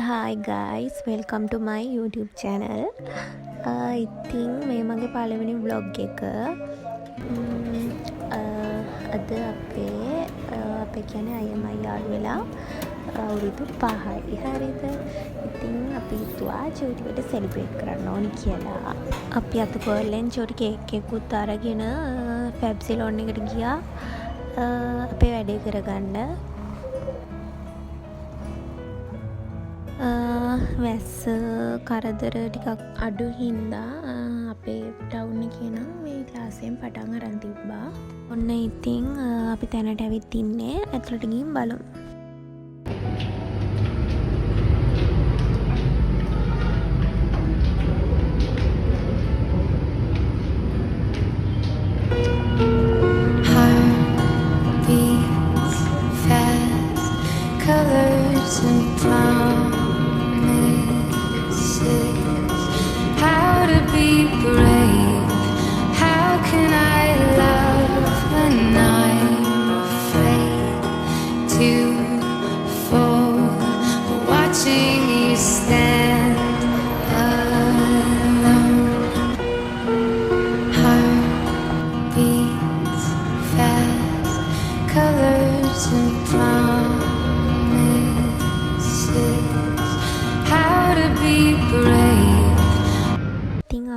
Hi guys, welcome to my YouTube channel. ඉතින් මේ මගේ පළවෙනි vlog එක. අද අපේ කියන්නේ අයමයි යාළු වෙලා අවුරුදු 5යි. හරිද? ඉතින් අපි හිතුවා චූටිකට සෙලිබ්‍රේට් කරන්න ඕනි කියලා. අපි අත කොල්ලෙන් චූටි කේක් එකකුත් අරගෙන ෆැබ් සලෝන් එකට ගියා. අපේ වැඩේ කරගන්න. වැස්ස කරදර ටිකක් අඩු හින්දා අපේ ටවුන් එකේ නම් මේ ක්ලාසෙන් පටන් අරන් තිබ්බා. ඔන්න ඉතින් අපි තැනට ඇවිත් ඉන්නේ. ඇතුළට ගිහින් බලමු.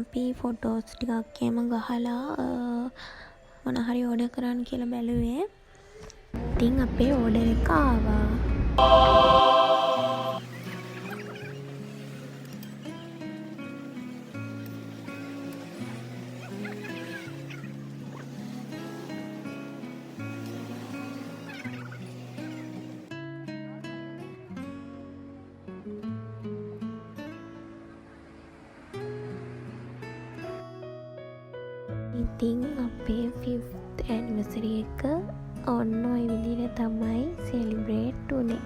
අපි ෆොටෝස් ටිකක් එහෙම ගහලා මොන හරි ඕඩර් කරන්න කියලා බැලුවේ. ඉතින් අපේ ඕඩර් එක ආවා. ඉතින් අපේ 5th anniversary එක ඔන්න ඔය විදිහට තමයි සෙලිබ්‍රේට් වුනේ.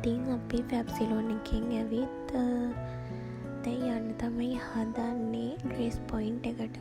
ඉතින් අපි ෆැබ් සලෝන් එකෙන් ඇවිත් දැන් යන්න තමයි හදන්නේ ඩ්‍රෙස් පොයින්ට් එකට.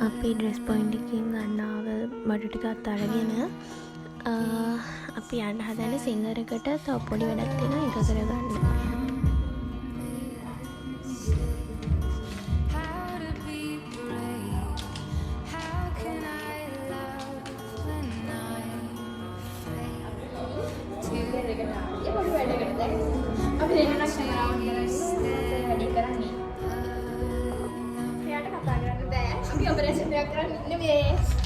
අපි ඩ්‍රෙස් පොයින්ට් එකකින් ගන්නාව බඩු ටිකත් අරගෙන අපි යන්න හදන්නේ සිංගර් එකට. තව පොඩි වැඩක් තියෙනවා ඒක කරගන්න. කැමරාවට කරන්නේ වැඩි කරන්නේ. එයාට කතා කරන්න බෑ. අපි ඔපරේෂන් එකක් කරන්න ඉන්නේ මේ